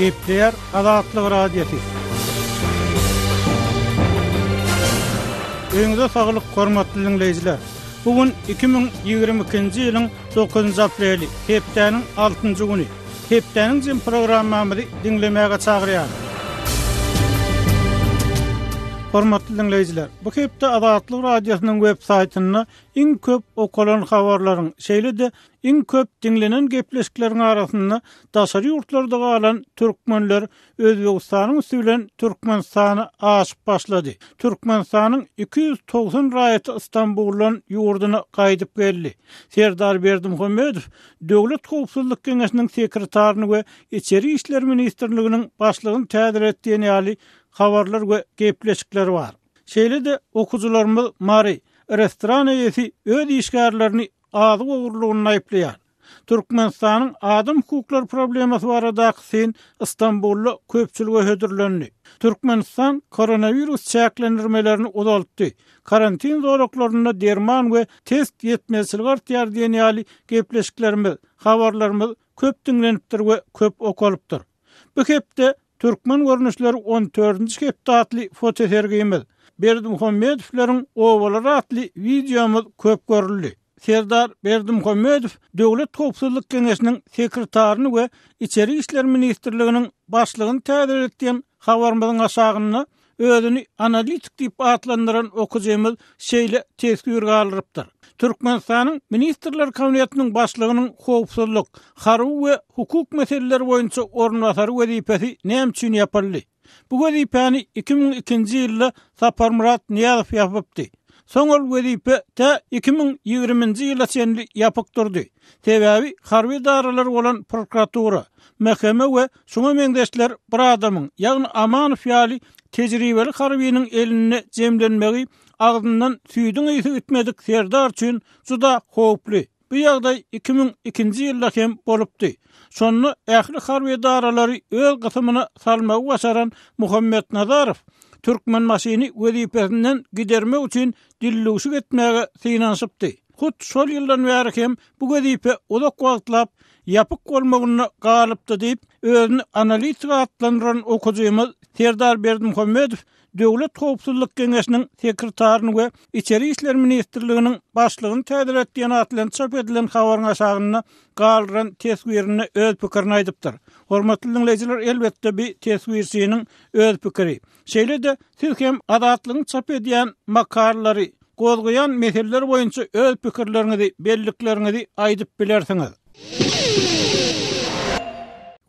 Gepler Azatlyk Radiosu. Öňüňizde saglyk, hormatly dinleýijiler. Bugün 2022-nji ýylyň 9-njy apreli, hepdeniň 6-njy güni. Hepdeniň jym programmamyzy dinlemäge çagyrýar. Hormatly dinleýijiler, bu hepde Azatlyk Radiosynyň web saýtyna iň köp okulan habarlaryň, şeýle-de iň köp dinlenen gepleşikleriň arasynda daşary ýurtlarda galan türkmenler Özbegistanyň üstünden Türkmenistany aşyp başlady. Türkmenistanyň 290 raýaty Istanbuldan ýurduna gaýdyp geldi. Serdar Berdimuhammedow Döwlet Howpsuzlyk Keňeşiniň sekretaryny we Içeri işler ministrliginiň başlygyny täzir etdiğini ýaly habarlar we gepleşikler bar. Şeýle-de okujularymyz Mari restoran eýesi öz işgärlerini azy ogurlugyny aýplaýar. Türkmenistanyň adam hukuklary problemasy barada sen Istanbulda köpçülüge hödürlendi. Türkmenistan koronavirus çäklendirmelerini uzaltdy. Karantin zoraklaryna derman we test yetmezçiligi artýar diýen ýaly gepleşiklerimiz, habarlarymyz köp dinlenipdir we köp okalypdyr. Bu hepde Türkmen görnüşleri 14-nji hepde atly fotosergimiz, Berdimuhammedowlaryň owaları atly videomuz köp görüldi. Serdar Berdimuhammedow Döwlet Howpsuzlyk Keňeşiniň sekretaryny we Içeri işler ministrliginiň başlygyny täzir etdiň habarymyzyň aşagyna özüni analitik diýip atlandyran okujymyz şeýle tesbir galyrypdyr. Türkmenistanyň Ministrler Kabinetiniň başlygynyň howpsuzlyk, harby we hukuk meseleleri boýunça ornwasary wezipesi näme üçin ýapyldy? Bu wezipeni 2002-nji ýylda Saparmurat Niýazow ýapypdy. Soňal wezipe ta 2020-nji ýyla çenli ýapyk durdy. Sebebi harby daralar bolan prokuratura, mahkeme we şoňa meňdeşler bir adamyň, ýagny Amanow ýaly tejribeli harbynyň eline jemlenmegi agdyndan süýdüň ýygy ütmedik Serdar üçin juda howply. Bu ýagdaý 2002-nji ýylda hem bolupdy. Şonu ähli harby daralary öz gysymyna salmagy başaran Muhammed Nazarow Türkmen maşini wezipesinden gidermek üçin dillüşik etmäge synanypdy. Hut şol ýyldan bäri hem bu wezipe uzak wagtlap ýapyk bolmagyny galypdy diýip özüni analitik atlandyran okujymyz Serdar Berdimuhammedow Döwlet Howpsuzlyk Keňeşiniň sekretaryny we Içeri işler ministrliginiň başlygyny täzir etdiğini atlan çap edilen habaryň aşagyna galyran tesbirini öz pikirini aýdypdyr. Hormatly dinleýijiler, elbetde bir tesbirçiniň öz pikiri. Şeýle-de siz hem adatlygyny çap edýän makalary, gozgoýan meseleler boýunça öz pikirleriňizi, belliklerinizi aýdyp bilersiňiz.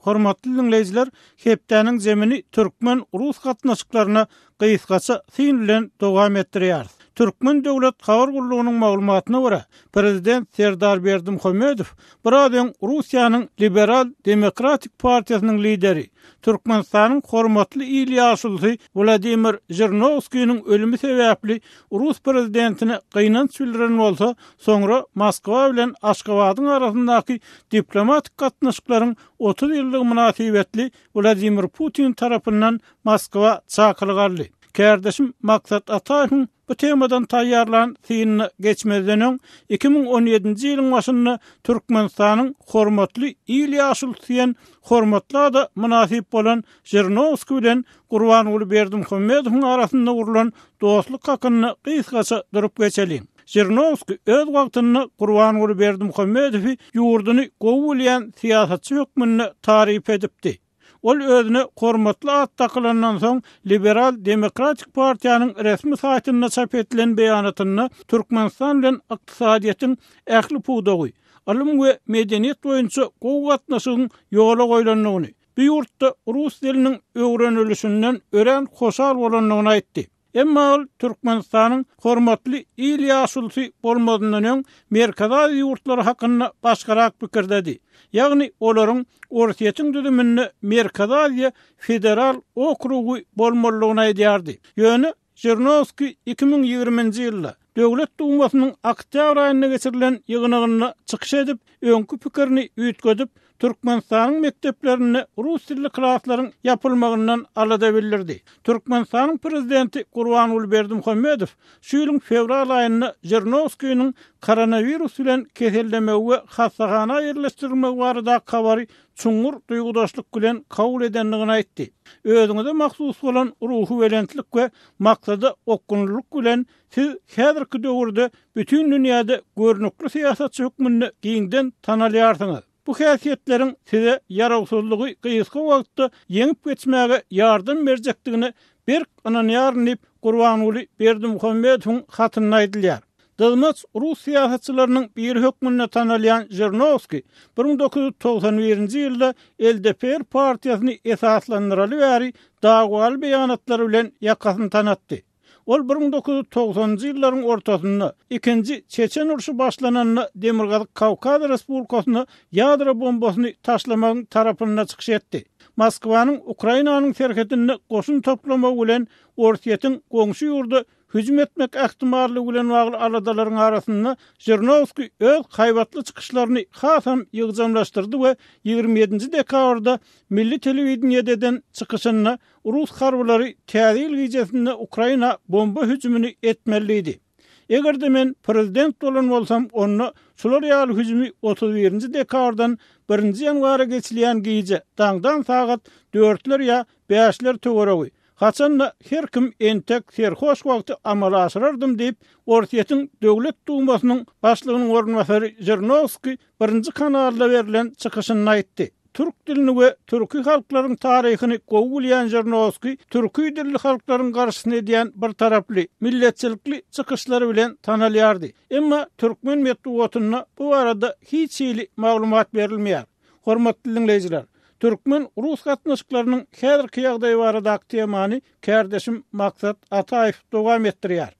Hormatly dinleýijiler, hepdeniň zemini türkmen rus gatnaşyklaryna gysgaça syn bilen dowam etdirýär. Türkmen döwlet habar gurulugynyň maglumatyna görä, prezident Serdar Berdimuhammedow buradan Russiýanyň Liberal Demokratik Partiýasynyň lideri, Türkmenistanyň hormatly ýyly ýaşulsy Vladimir Zhirinovskiýiň ölümi sebäpli Rus prezidentine gynanç bildiren bolsa, soňra Moskwa bilen Aşgabatyň arasyndaky diplomatik gatnaşyklaryň 30 ýyllyk münasibetli Vladimir Putin tarapyndan Moskwa çakylgaldy. Kardeşim Maksat Ataýewiň bu temadan taýýarlan synyny geçmezden öň 2017-nji ýylyň başynda Türkmenistanyň hormatly ýyly ýaşulsyň hormatly da münasip bolan Zhirinovskiy bilen Gurbanuly Berdimuhammedowyň arasynda gurulan dostluk hakyny gysgaça durup geçelim. Zhirinovskiy öz wagtyny Gurbanuly Berdimuhammedowy ýurduny gowulýan siýasatçy hökmüni taryp edipdi. Ol özüne hormatly at takylandan soň Liberal Demokratik Partiýanyň resmi saýtynda çap edilen beýanatyny Türkmenistan bilen ykdysadyýatyň ähli puwdagy, alym we medeniýet boýunça gowy gatnaşygyň ýola goýulanlygyny, bu ýurtda rus diliniň öwrenilişinden ören hoşal bolanlygyny aýtdy. Emma ol Türkmenistanyň hormatly ýyly ýaşulsy bolmadyndan öň merkezi ýurtlary hakyna başgarak pikirdedi. Ýagny olaryň Orsiýetiň düzümini Merkezi federal okrugy bolmalygyny aýdýardy. Ýöne Zhirinovskiy 2020-nji ýylda Döwlet Dumasynyň oktyabr aýyna geçirilen ýygynyny çykyş edip, öňkü pikirini üýtgedip, Türkmenistanyň mekdeplerini rus dilli klaslaryň yapylmagyndan alada bildirdi. Türkmenistanyň prezidenti Gurbanuly Berdimuhammedow şu ýylyň fevral aýynda Zhirinovskyň koronavirus bilen kesellemegi we hasahana ýerleşdirilmegi barada habary çuňur duýgudaşlyk bilen kabul edenligini aýtdy. Özüňize mahsus bolan ruhy welentlik we maksady okunluk bilen siz häzirki döwürde bütün dünýäde görnükli siýasatçy hükmünde giňden tanalýarsyňyz. Bu häsiýetleriň size yarawsuzlygy gysga wagtda yeňip geçmäge ýardam berjekdigini bir ananyarnyp Gurbanuly Berdimuhammedowyň hatynda aýdylýar. Dılmaz Rus siýasatçylarynyň bir hökmünde tanalýan Zhirinovsky 1991-nji ýylda LDPR partiýasyny esaslandyraly bäri dagwal beýanatlary bilen ýakasyny tanatdy. Ol 1990-njy ýyllaryň ortasynda ikinji Çeçen uruşy başlananyna Demirgazyk Kawkaz Respublikasyna ýadro bombasyny taşlamagyň tarapyna çykyş etdi. Moskwanyň Ukrainanyň serhetine goşun toplamak bilen Orsiýetyň goňşy ýurda hüjüm etmek ähtimallygy bilen bagly aladalaryň arasynda Zhirinovsky öz haýbatly çykyşlaryny hasam ýygjamlaşdyrdy we 27-nji dekabrda milli telewizionyada çykyşyna Rus harbylary täzil gijesinde Ukraina bomba hüjümini etmeliydi. Egerde men prezident bolan bolsam onu şular ýaly hüjümi 31-nji dekabrdan 1-nji ýanwara geçilýän gije daňdan sagat 4'ler ýa 5'ler töweregi. Haçanla her kim entek serhoş wagty amala aşyrardym diýip Orsiýetyň döwlet dumasynyň başlygynyň ornwasary Zhirinovsky 1-nji kanalda berilen çykyşyny aýtdy. Türk dilini we türkü halklaryň taryhyny gowulýan Zhirinovsky, türkü dilli halklaryň garşysyna edýän bir taraply, milletçilikli çykyşlary bilen tanalýardy. Emma türkmen medeniýetine bu arada hiç ýyly maglumat berilmeýär. Hormatly dinleýijiler, Türkmen Rus gatnaşyklarynyň häzirki ýagdaýy baradaky temany kärdeşim Maksat Ataýew dowam etdirýär.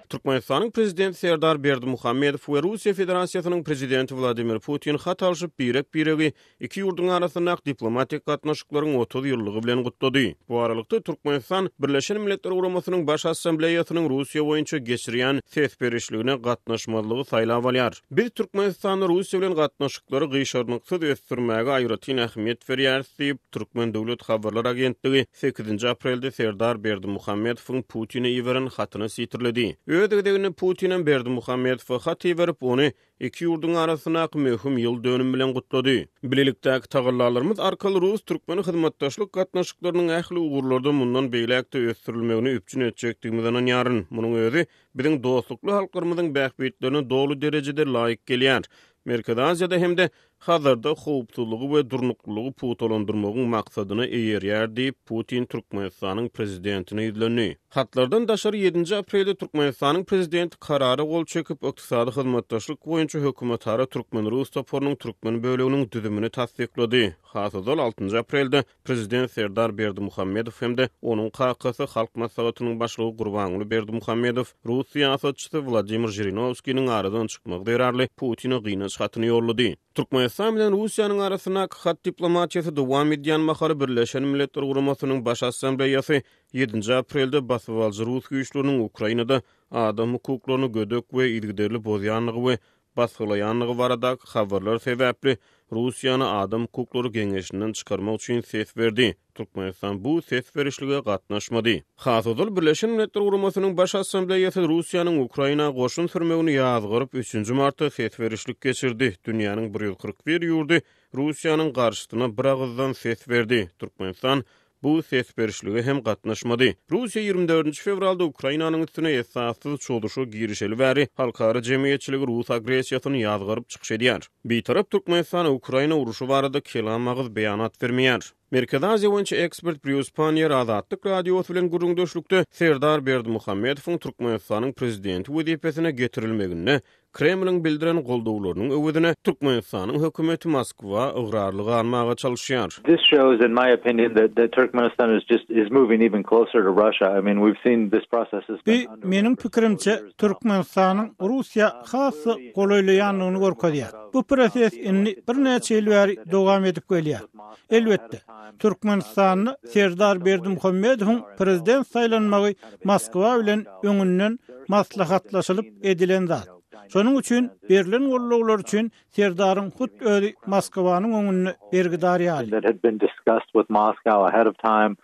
Türkmenistanyň prezidenti Serdar Berdimuhammedow we Russiýa Federasiýasynyň prezidenti Vladimir Putin hat alyşyp biregi iki ýurduň arasynda diplomatik gatnaşyklaryň 30 ýyllygy bilen gutlady. Bu aralykda Türkmenistan Birleşen Milletler Guramasynyň baş assambleýasynyň Russiýa boýunça geçirýän ses-berişligine gatnaşmalygy saýlap alýar. Biz Türkmenistanyň Russiýa bilen gatnaşyklary gyşarnyksyz ösdürmäge aýratyn ähmiýet berýäris diýip Türkmen Döwlet Habarlar Agentligi 8-nji aprelde Serdar Berdimuhammedowyň Putin'e ýiberen hatyny sitirledi. Ödegini Putin'e Berdimuhammedow haty berip ony iki ýurduň arasyna möhüm ýyl dönüm bilen gutlady. Bilelikdäki tagallarlarymyz arkaly Rus türkmen hyzmatdaşlyk gatnaşyklarynyň ähli ugurlarda mundan beýlekde ösdürilmegini üpçün etjekdigimizden ýaryn. Munyň özi biziň dostlukly halklarymyzyň bähbetlerine dolu derejede laýyk gelýär. Merkezi Aziýada hemde hazırda howpsuzlygy we durnuklygy putolandyrmagyň maksadyny eýerýär diýip Putin Türkmenistanyň prezidentine ýüzlendi. Hatlardan daşary 7-nji aprelde Türkmenistanyň prezidenti karary gol çekip ykdysady hyzmatdaşlyk boýunça hökümetara Türkmen Rus toporunyň türkmen böleginiň düzümini tasdiklady. Hasazal 6-njy aprelde prezident Serdar Berdimuhammedow hemde onuň kakasy halk maslahatynyň başlygy Gurbanuly Berdimuhammedow Rus siýasatçysy Vladimir Zhirinovskynyň aradan çykmak derarly Putin'e gynaş hatyny ýollady. Türkmenistan bilen Russiýanyň arasyna hat diplomatiýasy dowam edýän mahary Birleşen Milletler Guramasynyň baş assambleýasy 7-nji aprelde basyp alýan Rus güýçleriniň Ukrainada adam hukuklaryny gödök we ilgiderli bozýanlygy we baskılayanlığı baradaky habarlar sebäpli Russiýany adam hukuklary geňeşinden çykarmak üçin ses berdi. Türkmenistan bu ses berişlige gatnaşmady. Hasazal Birleşen Milletler Guramasynyň baş assambleýasy Russiýanyň Ukraina goşun sürmegini ýazgyryp 3-nji martda ses berişlik geçirdi. Dünýäniň 141 ýurdy Russiýanyň garşysyna bir agızdan ses berdi. Türkmenistan bu ses berişlige hem gatnaşmady. Russiýa 24 fevralda Ukrainanyň üstüne esassız çoluşu girişeli bäri halkara jemgyýetçiligi Rus agresiýasyny ýazgyryp çykyş edýär. Bir tarap Türkmenistan Ukraina uruşy barada kelamagys beýanat bermeýär. Merkezi Aziýa boýunça ekspert Bruce Panier Azatlyk radiosu bilen gurulmuşlukda Serdar Berdimuhammedowyň Türkmenistanyň prezidenti wezipesine getirilmegini Kremlin bildiren goldowlarynyň öwüdine Türkmenistanyň hökümeti Moskwa ıgrarlygy almaga çalışýar. This shows, in my opinion, that Turkmenistan is moving even closer to Russia. I mean, we've seen this process has been underway. Menin pikirimçe Türkmenistanyň Russiýa hasy golaýlanlygyny görkezýär. Bu proses inni bir neçe ýyl bäri dowam edip gelýär. Elbetde Türkmenistanyň Serdar Berdimuhammedowyň prezident saýlanmagy Moskwa bilen öňünden maslahatlaşylyp edilen zat. Şonuň üçin berilen gollaglar üçin Serdaryň hut özi Moskwanyň öňüne bergidar ýaly. That had been discussed with Moscow ahead of time.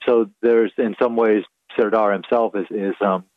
So there's in some ways Serdar himself is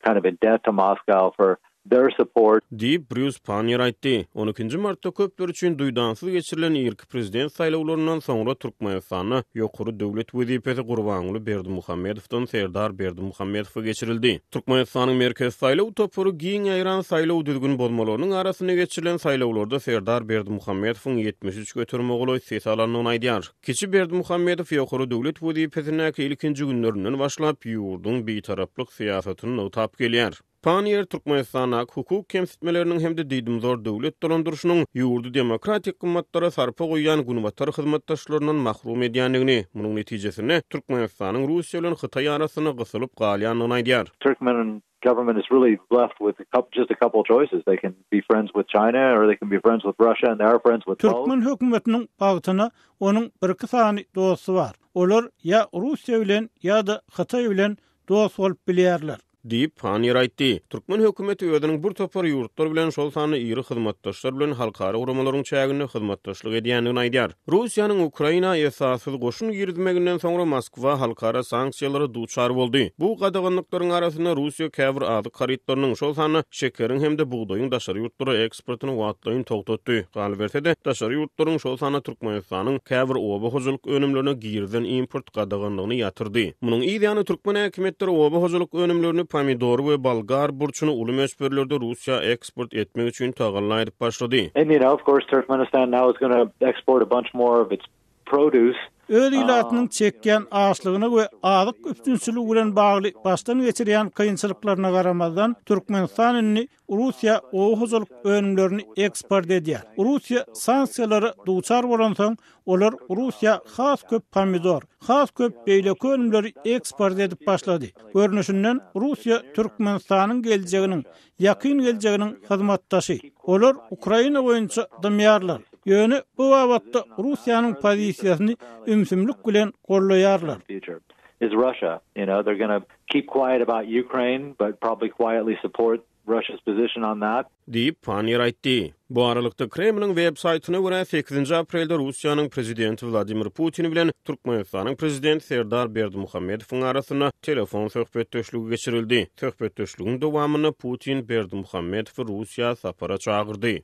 kind of in debt to Moscow for their support. Bruce Pannier aýtdy. 12-nji martda köpler üçin duýdansız geçirilen ilk prezident saýlawlarynyň soňra Türkmenistany ýokary döwlet wezipesi Gurbanuly Berdimuhammedowyň Serdar Berdimuhammedow geçirildi. Türkmenistanyň merkez saýlaw topory giň aýran saýlaw düzgün bolmalarynyň arasyna geçirilen saýlawlarda Serdar Berdimuhammedowyň 73 göterme goly ses alanyny aýdýar. Kiçi Berdimuhammedow ýokary döwlet wezipesine ilkinji günlerinden başlap ýurdun beýtaraplyk siýasatyny notap gelýär. Pannier Türkmenistan'a hukuk kemsitmelerinin hem de diýdimzor döwlet dolandyrşynyň ýurdu demokratik gymmatlara sarpa goýan günbatar hyzmatdaşlarynyň mahrum edýändigini, munyň netijesinde Türkmenistanyň Russiýa bilen Hytaý arasyna gysylyp galýanyny aýdýar. Turkmen government is really left with just a couple choices. They can be friends with China or they can be friends with Russia, and they are friends with both. Türkmen hökümetiniň bagtyna onuň bir sany dosty bar. Olar ya Russiýa bilen ya da Hytaý bilen dost bolup bilýärler. Pannier aýtdy. Türkmen hökümeti özüniň bir topar ýurtlar bilen şol sany iri hyzmatdaşlar bilen halkara uramalaryň çägini hyzmatdaşlyk edýändigini aýdýar. Russiýanyň Ukraina esasyz goşun girdimeginden soňra Moskwa halkara sanksiýalary duçar boldy. Bu gadaganlyklaryň arasyna Russiýa käbir azyk haritlarynyň şol sany şekeriň hem de buğdaýyň daşary ýurtlara eksportyny wagtlaýyn togtatdy. Galy berse de daşary ýurtlaryň şol sany Türkmenistanyň käbir oba hojalyk önümlerine girden import gadaganlygyny ýatyrdy. Munyň ideýany Türkmen häkimetleri oba hojalyk önümlerini pomidor we balgar burçuny uly meşberlerde Russiýa eksport etmek üçin tagalla edip başlady. And of course Turkmenistan now is going to export a bunch more of its produce. Öz ilatynyň çekýän açlygyna we azyk üstünçüligi bilen bagly başdan geçirýän kynçylyklaryna garamazdan Türkmenistan inni Russiýa o hojalyk önümlerini eksport edýär. Russiýa sanksiýalary duçar bolan soň olar Russiýa has köp pomidor, has köp beýleki önümleri eksport edip başlady. Görnüşinden Russiýa Türkmenistanyň geljeginiň, ýakyn geljeginiň hyzmatdaşy. Olar Ukraina boýunça dymýarlar. Ýöne bu wagtda Russiýanyň pozisiýasyny ümsümlik bilen gollaýarlar. Is Russia, they're going to keep quiet about Ukraine but probably quietly support Russia's position on that. Pannier aýtdy. Bu aralykda Kremliň web saýtyna görä 8-nji aprelde Russiýanyň prezidenti Vladimir Putin bilen Türkmenistanyň prezidenti Serdar Berdimuhammedowyň arasyna telefon söhbetdeşligi geçirildi. Söhbetdeşligiň dowamyny Putin Berdimuhammedowy Russiýa sapara çagyrdy.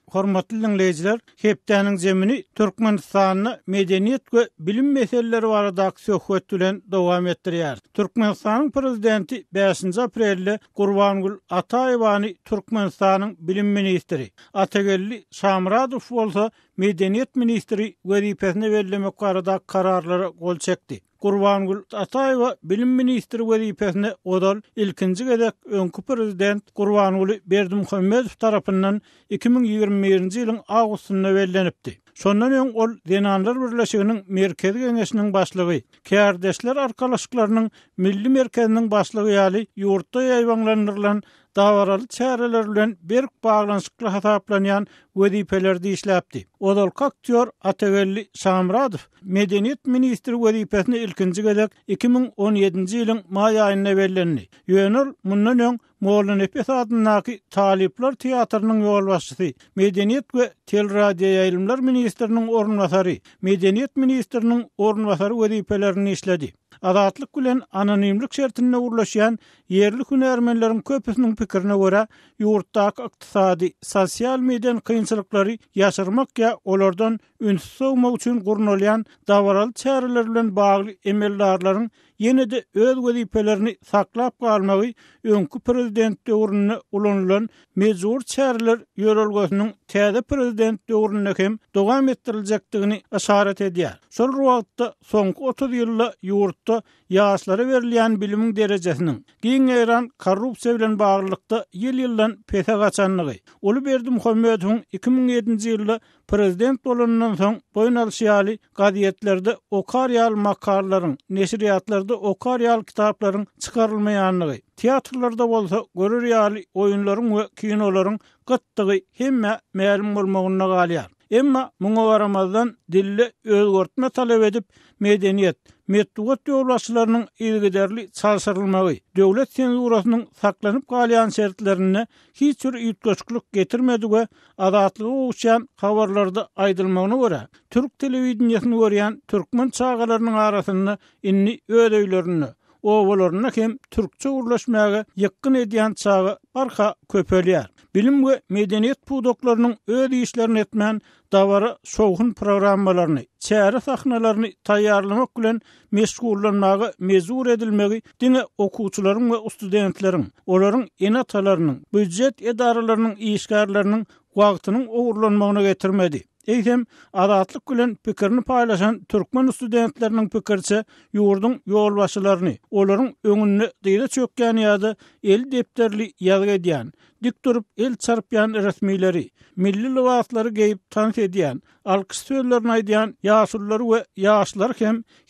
Hormatly dinleyijiler, hepdäniň jemini Türkmenistanyň medeniýet we bilim meseleleri baradaky söhbet bilen dowam etdirýär. Türkmenistanyň prezidenti 5-nji aprelde Gurbanuly Ataýewany Türkmenistanyň bilim ministri, Atagelli Şamradow bolsa medeniýet ministri wezipesine bellemek barada kararlara gol çekdi. Gurbanuly Ataýewa bilim ministri wezipesine odal ilkinji gezek öňkü prezident Gurbanuly Berdimuhammedow tarapyndan 2021-nji ýylyň awgustynda bellenipdi. Şondan öň ol Denanlar Birleşiginiň merkezi geňeşiniň başlygy, Kärdeşler arkalaşyklarynyň milli merkeziniň başlygy ýaly ýurtda ýaýbanlandyrylan dawaraly çäreler bilen berk baglanyşykly hasaplanýan wezipelerdi işläpdi. Odal aktyor Atagelli Şamradow medeniýet ministri wezipesine ilkinji gezek 2017-nji ýylyň may aýynda bellendi. Ýönül mundan öň Moğolun Epes adınaki Talipler Tiyatrının yol başçısı, Medeniyet ve Teleradio Yayılımlar Ministerinin orunbasarı, Medeniyet Ministerinin orunbasarı wezipelerini işledi. Azatlyk bilen anonimlik şertine urlaşýan yerli hünärmenleriň köpüsiniň pikirine görä, ýurtdaky ykdysady, sosial mediýa kynçylyklary ýaşyrmak ýa olardan ünsüz bolmak üçin gurnalýan dawaraly çäreler bilen bagly emellarlaryň ýene-de öz wezipelerini saklap galmagy öňkü prezident döwrüne ulanylan mejbur çäreler ýörelgesiniň täze prezident döwrüne hem dowam etdiriljakdygyny işaret edýär. Şol wagtda soňky 30 ýylda ýurtda ýaşlara berilýän bilimiň derejesiniň giň eran korrupsiýa bilen baglykda ýyl-ýyldan pese gaçanlygy, Uly Berdimuhammedowyň 2007-nji ýylda prezident bolandan soň boyun alşýaly gazetlerde okar ýaly makalalaryň, neşriýatlarda okar ýaly kitaplaryň çykarylmaýanlygy, teatrlarda bolsa görür ýaly oýunlaryň we kinolaryň gıtdygy hemme ma'lum bolmagyna galýar. Emma muňa baramazdan dille özgörtme talep edip medeniyet, metduat ýolbaşçylarynyň ilgiderli çalsarylmagy, döwlet senzurasynyň saklanyp galýan şertlerine hiç bir ýetgeçlik getirmedi we azatlygy uçan habarlarda aýdylmagyna görä, türk telewizionyny görýän türkmen çağalarynyň arasynda inni öýleýlerini owalaryna hem türkçe urlaşmaga ýakyn edýän çağı arka köpelýär. Bilim we medeniyet pudoklarynyň öz işlerini etmän dawara soğun programmalaryny, çäre sahnalaryny taýýarlamak bilen meşgullanmagy mezur edilmegi diňe okuwçylaryň we studentleriň, olaryň enatalarynyň, büdjet edaralarynyň işgärleriniň wagtynyň ogurlanmagyna getirmedi. Eýsem azatlyk bilen pikirini paýlaşan türkmen studentleriniň pikirçe ýurdun ýolbaşçylaryny, olaryň öňüne diýde çökýän ýa-da el depderli ýazy edýän, dik durup el çarpýan resmileri, milli libaslary geýip tans edýän, alkyş sözlerini aýdýan ýaşullary we ýaşlar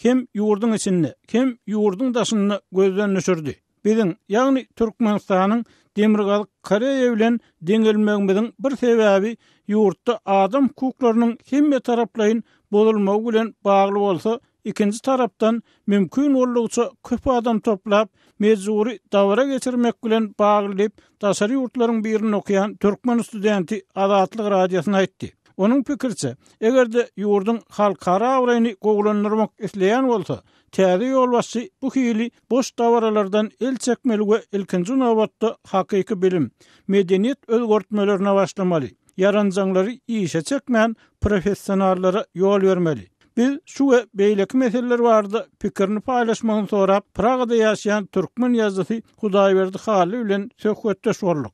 hem ýurdun içinde, hem ýurdun daşynda gözden düşürdi. Biziň, ýagny Türkmenistanyň Demirgalyk Koreýa bilen deňelmegimiziň bir sebäbi ýurtda adam hukuklarynyň hemme taraplaryň bozulmagy bilen bagly bolsa, ikinji tarapdan mümkin bolýança köp adam toplap mezuri dawra geçirmek bilen baglyp daşary ýurtlaryň birini okuyan türkmen studenti Azatlyk radiosyna aýtdy. Onun pikirçe, egerde ýurdun halkara awraýny gowlanyrmak isleýän bolsa, täze ýolbaşçy bu hili boş dawralardan el çekmeli we ilkinji nowatda hakyky bilim, medeniyet özgörtmelerine başlamaly. Yaranjanlary işe çekmän professionallara ýol bermeli. Biz şu we beýleki meseleler barada pikirini paýlaşmagyny sorap, Pragada ýaşaýan türkmen ýazgysy Hudaýberdi Haly bilen söhbetdeş boldyk.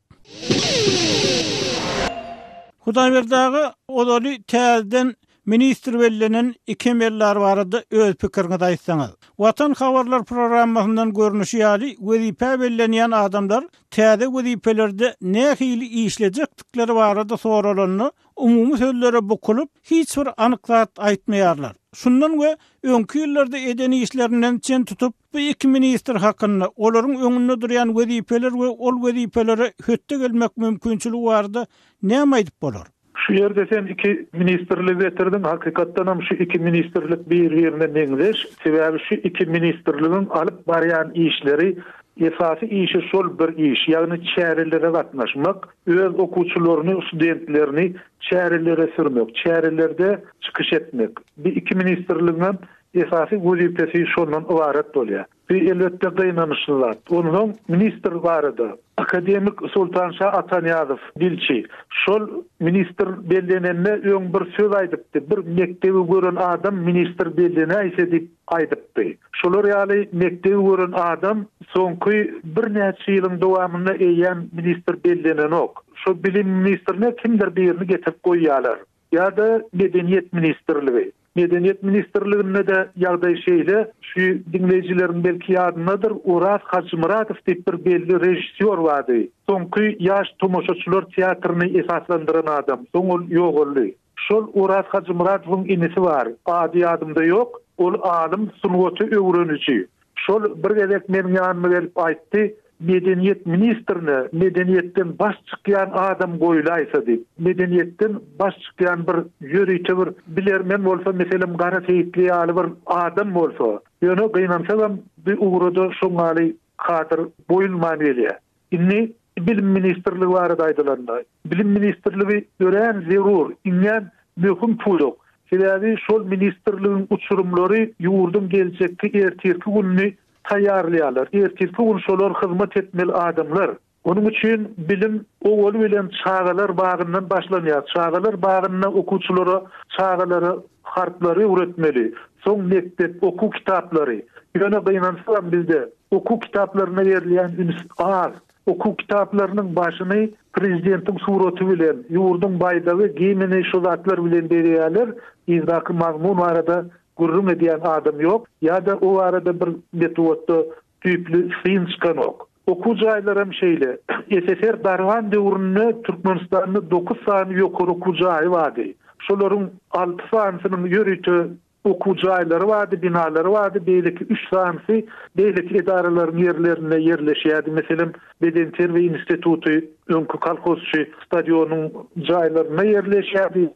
Hudaýberdagy odaly täzeden ministr bellenen iki emellar barada öz pikirini aýtsaňyz. Watan habarlar programmasyndan görnüşi ýaly wezipe bellenýän adamlar täze wezipelerde nähili işlejekdikleri barada soralanyny umumy sözlere bukulup hiç bir anyklap aýtmaýarlar. Şundan we öňkü ýyllarda eden işlerinden çen tutup bu iki ministr hakynda olaryň öňünde durýan wezipeler we ol wezipelere hötte gelmek mümkinçiligi barda näme aýdyp bolar? Şu yerde sen iki ministerlik getirdin. Hakikatdan hem şu iki ministerlik bir-birine neňdeş. Sebäbi şu iki ministerligiň alyp barýan işleri esasy işi şol bir iş. Ýagny çärelere gatnaşmak, öz okuwçylaryny, studentlerini çärelere sürmek, çärelerde çykyş etmek. Bir iki ministerligiň esasy wezipesi şondan ibaret bolýar. Bir elbetde gynanyşlar. Onun ministr barada. Akademik Sultanşah Atanyazov dilçi. Şol ministr bellenende öň bir söz aýdypdy. Bir mektebi gören adam ministr bellene aýsedy aýdypdy. Şolar ýaly mektebi gören adam soňky bir näçe ýylyň dowamynda eýen ministr bellenen ok. Şo bilim ministrine kimdir birini getirip goýýarlar. Ýa-da medeniyet ministrligi. Medeniyet Ministerliğinde de ýagdaý şeýle şu dinleyijilerin belki ýadynadyr, Uras Haçymuratow diýip bir belli rejissor wady. Soňky ýaş tomoşaçylar teatryny esaslandyran adam. Soň ol ýogurly. Şol Uras Haçymuratowyň inisi bar. Ady adymda ýok. Ol alim sunuwaty öwreniji. Şol bir gezek meniň ýanyma gelip aýtdy. Medeniyet ministrine medeniyetten baş çykýan adam goýlaýsa diýip, medeniyetten baş çykýan bir ýörüçi bir bilermen bolsa, meselem gara teýitli ýaly bir adam bolsa, ýöne gynansalam bir ugrada şoňaly hatyr boýulman gelýär. Inni bilim ministrligi barada aýdylandy. Bilim ministrligi görän zerur, ingen möhüm puluk. Sebäbi şol ministrligiň uçurumlary ýurdun geljekki ertirki günni taýýarlaýarlar. Ertirki gün şolar hyzmat etmeli adamlar. Onun üçin bilim owul bilen çağalar bagyndan başlanýar. Çağalar bagyndan okuwçylara çağalary, harplary öwretmeli. Soň mektep okuw kitaplary. Ýöne gynansalam bizde okuw kitaplaryna berilýän üns az. Okuw kitaplarynyň başyny prezidentiň suraty bilen, ýurdun baýdagy giyimini şu zatlar bilen berýärler. Ýa-da mazmun arada gurrun edýän adam ýok, ýa-da o arada bir metodda tüýpli syn çykanok. Okuw jaýlary hem şeýle. SSR darwan döwründe Türkmenistanyň 9 sany ýokary okuw jaýy bady. Şolaryň 6 sanynyň ýörüçi okul jaýlary bardy, binalary bardy, beýleki 3 sanysy beýleki edaralaryň ýerlerine ýerleşýärdi. Meselem Beden Terbiýe Instituty öňkü kolhozçy stadionuň jaýlaryna ýerleşýärdi.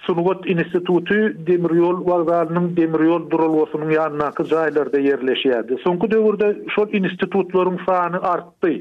Sunugot Instituty demiryol wagdalynyň demiryol durulmasynyň ýanynaky jaýlarda ýerleşýärdi. Soňky döwürde şol institutlaryň sany artdy.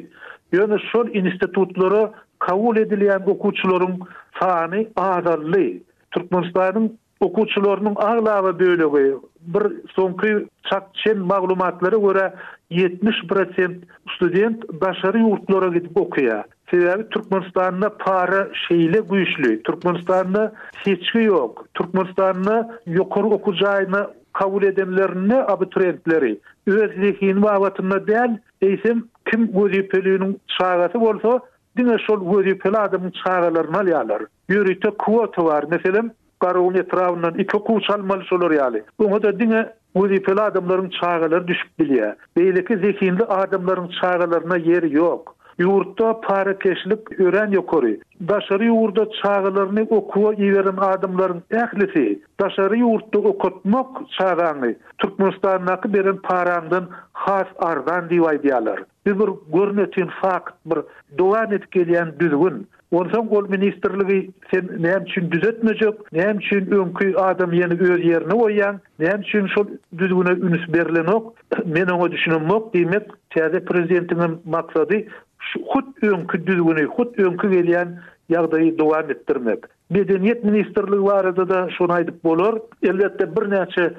Ýöne şol institutlara kabul edilýän okuwçylaryň sany azaldy. Türkmenistanyň okuwçylarynyň aglaby bölegi bir soňky çakçen maglumatlary görä 70% student başary ýurtlara gidip okuýar. Sebebi Türkmenistanda para şeýle güýçli, Türkmenistanda hiçki ýok. Türkmenistanda ýokary okuw jaýyna kabul edenlerini abituriyentleri öz zihini wagtyna däl eýsem kim wezipeliniň çagasy bolsa diňe şol wezipeli adamyň çagalaryny alýarlar. Ýürüte kwota bar. Meselem garawun etrafyndan 2 okuwçy almaly şolar ýaly. Oňa da diňe wezipeli adamlaryň çagalary düşüp bilýär. Beýleki zihini adamlaryň çagalaryna ýeri ýok. Ýurtda parakeşlik ören ýokary. Daşary ýurtda çağalaryny okuwa ýeren adamlaryň ählisi, daşary ýurtda okutmak çağany Türkmenistanyňky beren parandan has ardan diýip aýdýarlar. Bir görnetin fakt, bir dowam edip gelýän düzgün. Ondan gol ministerligi sen näme üçin düzetmejek, näme üçin öňkü adam ýene öz ýerine goýýan, näme üçin şol düzgüne ünüs berilenok, men oňa düşünmek diýmek, täze prezidentiň maksady hut öňkü düzgüni, hut öňkü gelýän ýagdaýy dowam etdirmek. Medeniýet ministrligi barada da şonu aýdyp bolar. Elbetde bir näçe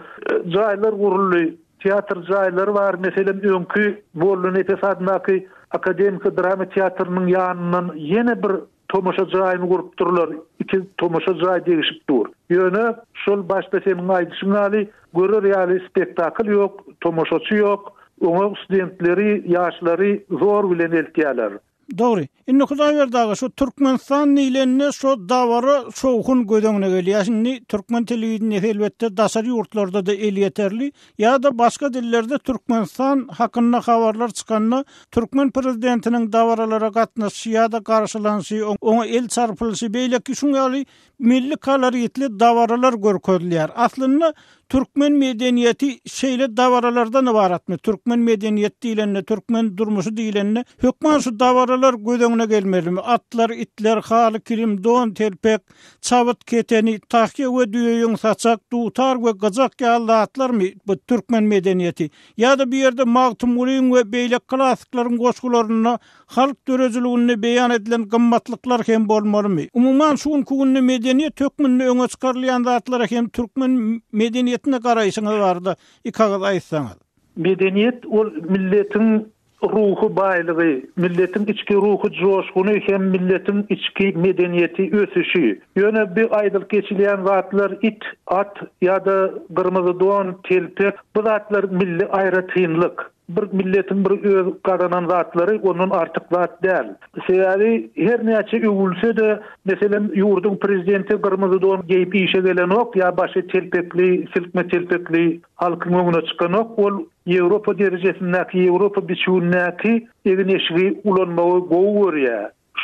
jaýlar gurulýar, teatr jaýlary bar. Meselem öňkü Bolun Etesadnaky akademik drama teatrının ýanyndan ýene bir tomoşa jaýyny gurup durlar. 2 tomoşa jaý degişip dur. Ýöne şol başda seniň aýdyşyňaly görür ýaly spektakl ýok, tomoşaçy ýok. Oňa studentleri, ýaşlary zor bilen eltýärler. Dogry. Indi Hudaý berdi şu Türkmenistan nilenine şu dawara şowhun gödöňüne gelýär. Şimdi Türkmen telewizionyny elbetde daşary ýurtlarda da el ýeterli. Ýa-da başga dillerde Türkmenistan hakynda habarlar çykanna Türkmen prezidentiniň dawaralara gatnaşy ýa-da garşylanşy, oňa el çarpylyşy beýleki şuňaly milli kalaryetli dawaralar görkezilýär. Aslynda Türkmen medeniýeti şeýle dawaralardan ibaratmy? Türkmen medeniýeti diýilende, Türkmen durmuşy diýilende hökmen şu dawaralar gödöňüne gelmelimi? Atlar, itler, haly kirim, don, telpek, çabyt keteni, tahke we düýeň saçak, dutar we gajak ýalatlarmy bu Türkmen medeniýeti? Ýa-da bir ýerde magtumulyň we beýlek klassiklaryň goşgularyna halk dörejiligini beýan edilen gymmatlyklar hem bolmalymy? Umumyň şu günni medeniýet hökmünde öňe çykarylýan zatlar hem Türkmen medeniýetine garaýşyňyz barda ikagaz aýtsaňyz. Medeniýet ol milletin ruhu baýlygy, milletin içki ruhu joşguny hem milletin içki medeniýeti ösüşi. Ýöne bir aýdyp geçilýän zatlar it, at ýa-da gyrmyzy don, telpek, bu zatlar milli aýratynlyk. Bir milletin bir öz garanan zatlary onun artık zat däl. Seýäri her näçe öwülse de meselem ýurdun prezidenti gyrmyzy don geýip işe gelenok ýa başy telpekli, silkme telpekli halkyň öňüne çykanok ol Ýewropa derejesindäki, Ýewropa biçimindäki egneşigi ulanmagy gowy.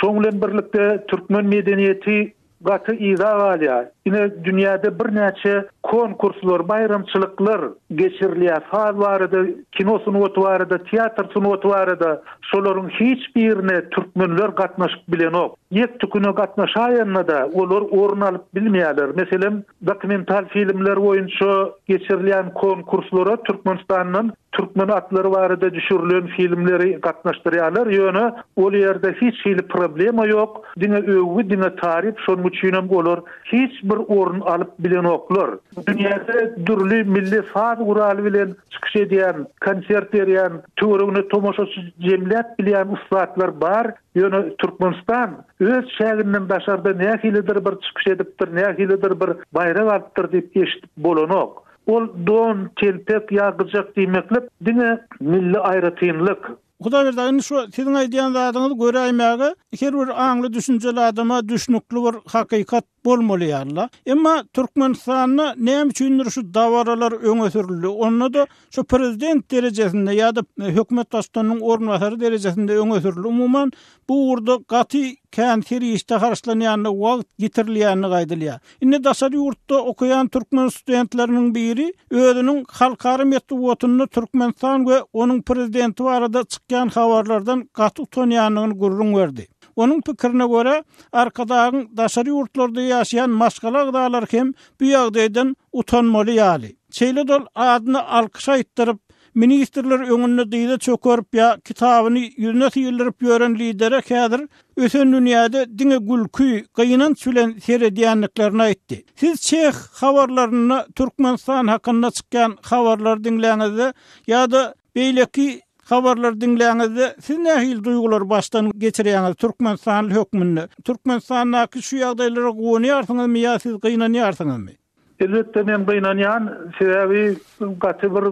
Şoň bilen birlikde Türkmen medeniýeti gaty ýa alýar. Ine dünýäde bir näçe konkurslar, bayramçylyklar geçirilýär. Faz barada, kino sunuwaty barada, teatr sunuwaty barada şolaryň hiç birine türkmenler gatnaşyp bilenok. Ýetdikine gatnaşaýanna da olar orun alyp bilmeýärler. Meselem dokumental filmler boýunça geçirilýän konkurslara Türkmenistanyň türkmen atlary barada düşürilen filmleri gatnaşdyrýarlar. Ýöne ol ýerde hiç şeýle problema ýok. Diňe öwgi, diňe tarif, şonuň üçin hem olar hiç bir orun alyp bilenoklar. Dünýäde dürli milli faz guraly bilen çykyş edýän, konsert berýän, töweregine tomoşaçy jemläp bilýän ustatlar bar. Ýöne Türkmenistan öz şäherinden daşarda nähilidir bir çykyş edipdir, nähilidir bir bayram alypdyr diýip eşitip bolanok. Ol don, telpek, ýagıjak diýmekle diňe milli aýratynlyk. Hudaý berdi, şu siziň aýdýan zadyňyzy göräýmäge her bir aňly düşünjeli adama düşnükli bir hakykat bolmaly ýarlar. Emma Türkmenistanyna näme üçindir şu dawaralar öňe sürildi? Onda da şu prezident derejesinde ýa-da hökümet başçysynyň ornwasary derejesinde öňe sürildi. Umuman bu urda gaty käntir işte harçlanýany wagt getirilýäni gaýdylýar. Indi daşary ýurtda okuyan türkmen studentleriniň biri özüniň halkara metbuatyny Türkmenistan we onuň prezidenti barada çykýan habarlardan gaty utanýanyny gurrun berdi. Onun pikirine göre arkadagyň daşary ýurtlarda ýaşaýan maşgala gıdalar hem bu ýagdaýdan utanmaly ýaly. Şeýle dol adyny alkyş aýtdyryp ministrler öňünde diýde çökerip ýa kitabyny ýüzüne ýyldyryp ýören lidere häzir ösen dünýäde diňe gülkü, gyýnan sülen seredýänliklerini aýtdy. Siz çeх habarlaryny Türkmenistan hakynda çykýan habarlar diňläňizde ýa-da beýleki habarlar dinleýäňizde siz nähil duygular başdan geçirýäňiz Türkmenistan hökmünde? Türkmenistanyň şu ýagdaýlara goňýarsyňyzmy ýa siz gynanýarsyňyzmy? Elbette men gynanýan, sebäbi gaty bir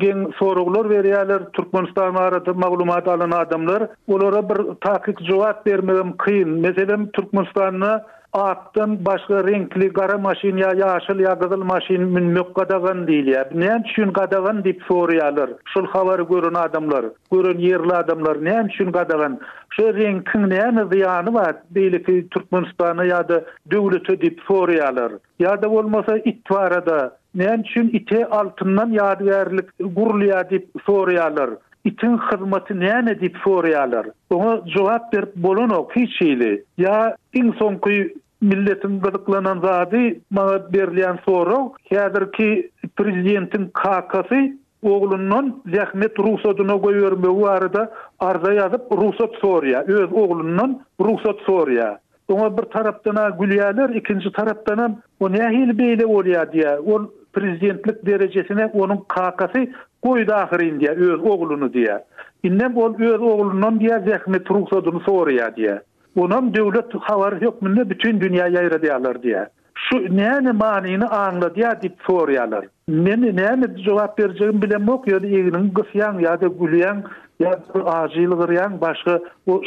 geň soraglar berýärler Türkmenistan barada maglumat alan adamlar. Olara bir takyk jogap bermegem kyn. Meselem Türkmenistanyň atdan başga renkli gara maşin ya ýaşyl ya gyzyl maşin minmek gadagan diýilýär. Näme üçin gadagan diýip soraýarlar. Şol habary gören adamlar, gören ýerli adamlar näme üçin gadagan? Şu renkiň näme zyany bar? Beýleki Türkmenistana ýa-da döwlete diýip soraýarlar. Ýa-da bolmasa itwarada näme üçin ite altyndan ýadygärlik gurulýar diýip soraýarlar. İtin hyzmaty näme diýip soraýarlar. Oňa jogap berip bolanok hiç şeýle. Ya iň soňky milletin gyzyklanan zady maňa berilýän sorag, häzirki prezidentiň kakasy oglundan zähmet ruhsatyna goýbermegi barada arza ýazyp ruhsat soraýar. Öz oglundan ruhsat soraýar. Oňa bir tarapdan gülýärler, ikinji tarapdan o nähil beýle bolýar diýär. Ol prezidentlik derejesine onun kakasy goýdy ahyryň diýär, öz ogluny diýär. Innem ol öz oglundan diýär zähmet ruhsatyny soraýar diýär. Onam döwlet habary hökmünde bütün dünýä ýaýradýarlar diýär. Şu näme manyny anladýar diýip soraýarlar. Men näme jogap berjegim bilemok, ýa-da ýeňiň gysýan ýa-da gülýän ýa-da aýylygyň başga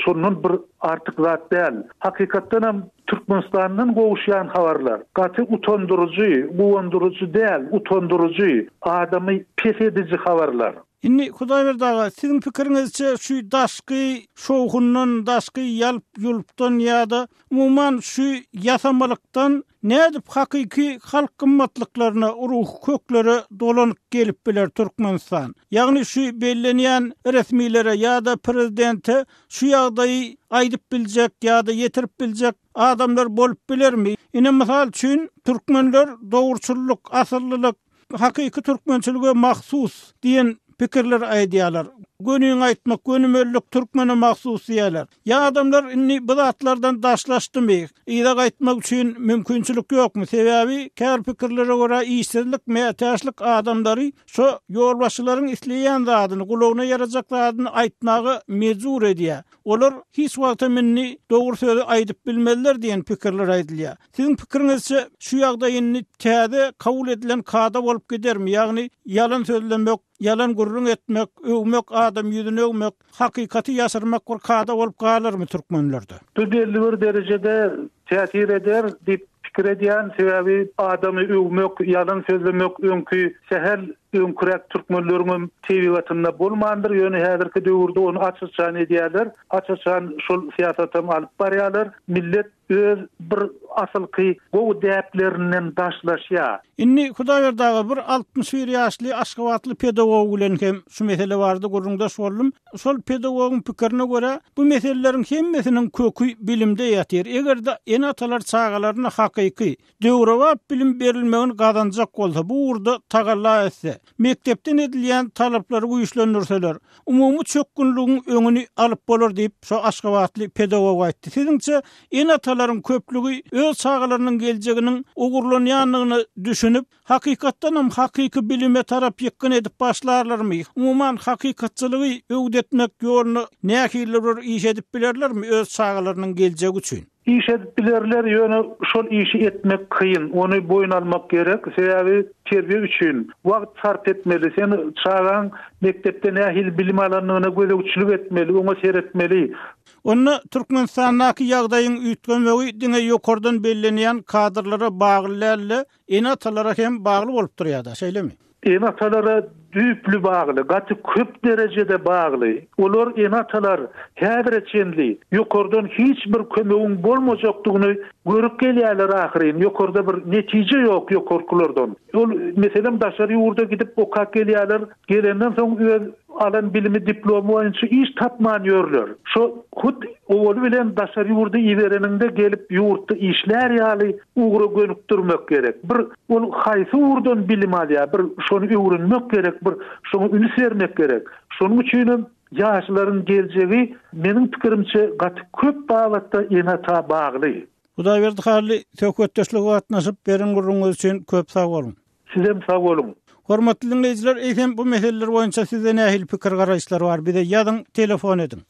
şonun bir artyk zat däl. Hakykatdan hem Türkmenistanyň gowuşýan habarlar gaty utandyryjy, gowundyryjy däl, utandyryjy, adamy pes edici habarlar. Inni Hudaýberdaga siziň pikiriňizçe şu daşky şowhundan, daşky ýalyp ýulupdan ýa-da umuman şu ýasamalykdan nädip hakyky halk gymmatlyklaryna, ruh köklere dolanyp gelip biler Türkmenistan. Ýagny şu bellenýän resmilere ýa-da prezidente şu ýagdaýy aýdyp biljek ýa-da ýetirip biljek adamlar bolup bilermi? Ine mysal üçin türkmenler dogurçulluk, asyllylyk, hakyky türkmençilige mahsus diýen pikirler aýdýarlar. Gönüň aýtmak, gönümellik türkmene mahsus diýerler. Ya adamlar inni bu zatlardan daşlaşdymy? Ýa aýtmak üçin mümkinçilik ýokmy? Sebäbi kär pikirlere görä işsizlik, mätäçlik adamlary şu ýolbaşçylaryň isleýän zadyny, gulagyna ýarajak zadyny aýtmagy mejbur edýär. Olar hiç wagtda minni dogry sözi aýdyp bilmeliler diýen pikirler aýdylýar. Siziň pikiriňizçe şu ýagdaýyny täze kabul edilen kada bolup gidermi? Ýagny yalan sözlemek, yalan gurrun etmek, öwmek adam ýüzüne öwmek, hakykaty ýaşyrmak bir kada bolup galyrmy türkmenlerde? Bu belli bir derejede täsir eder diýip pikir edýän, sebäbi adamy öwmek, yalan sözlemek öňkü sehel öňkürek türkmenleriň tebigatynda bolmandyr. Ýöne häzirki döwürde onu açyçan edýärler. Açyçan şol siýasata alyp barýarlar. Millet öz bir asylky gowy däplerinden daşlaşýar. Inni Hudaýberdaga bir 61 ýaşly Aşgabatly pedagog bilen hem şu mesele bardy gurrundaş boldum. Şol pedagogyň pikirine görä bu meselelerin hemmesiniň kökü bilimde ýatyr. Egerde enatalar çağalaryna hakyky döwrewap bilim berilmegini gazanjak bolsa, bu urda tagalla etse, mektepden edilýän talaplary güýçlendirseler, umumy çökgünlügiň öňüni alyp bolar diýip şu Aşgabatly pedagog aýtdy. Siziňçe enatalaryň köplügi öz çağalarynyň geljeginiň ogurlanýanlygyny düşünüp, hakykatdan hem hakyky bilime tarap ýekgin edip başlarlarmy? Umuman hakykatçylygy öwdetmek ýoluna nähili bir iş edip bilerlermi öz çağalarynyň geljegi üçin? iş edip bilerler ýöne şol işi etmek kıyın. Onu boyun almak gerek. Sebebi terbiye üçün wagt sarf etmeli. Sen çağan mektepde nähil bilim alanlygyna gözegçilik etmeli, ona seyretmeli. Onna Türkmenistandaky ýagdaýyň üýtgenmegi diňe ýokardan bellenýän kadrlara baglylarly enatalara hem bagly bolup durýar-da, şeýlemi? Enatalara düýplü bagly, gaty köp derejede bagly. Olar enatalar häzir etjenli, ýokardan hiç bir kömegiň bolmajakdygyny görüp gelýärler ahyryn. Ýokarda bir netije ýok ýokarkylardan. Ol meselem daşary ýurda gidip okap gelýärler, gelenden soň öz alan bilimi diplomu boýunça iş tapman ýörler. Şo hut owaly bilen daşary ýurda iwereninde gelip ýurtda işler ýaly ugry gönükdirmek gerek. Bir ol haýsy ýurdan bilim alýar, bir şonu öwrenmek gerek, bir şonu üni sermek gerek. Şonuň üçin ýaşlaryň geljegi meniň pikirimçe gaty köp bagatda enata bagly. Hudaýberdi hali söhbetdeşlik gatnaşyp beriň gurruňyz üçin köp sag bolun. Sizem sag bolun. Hormatly dinleýijiler, eýsem bu meseleler boýunça size nähili pikir garaşlary bar? Bir de ýazyň, telefon edin.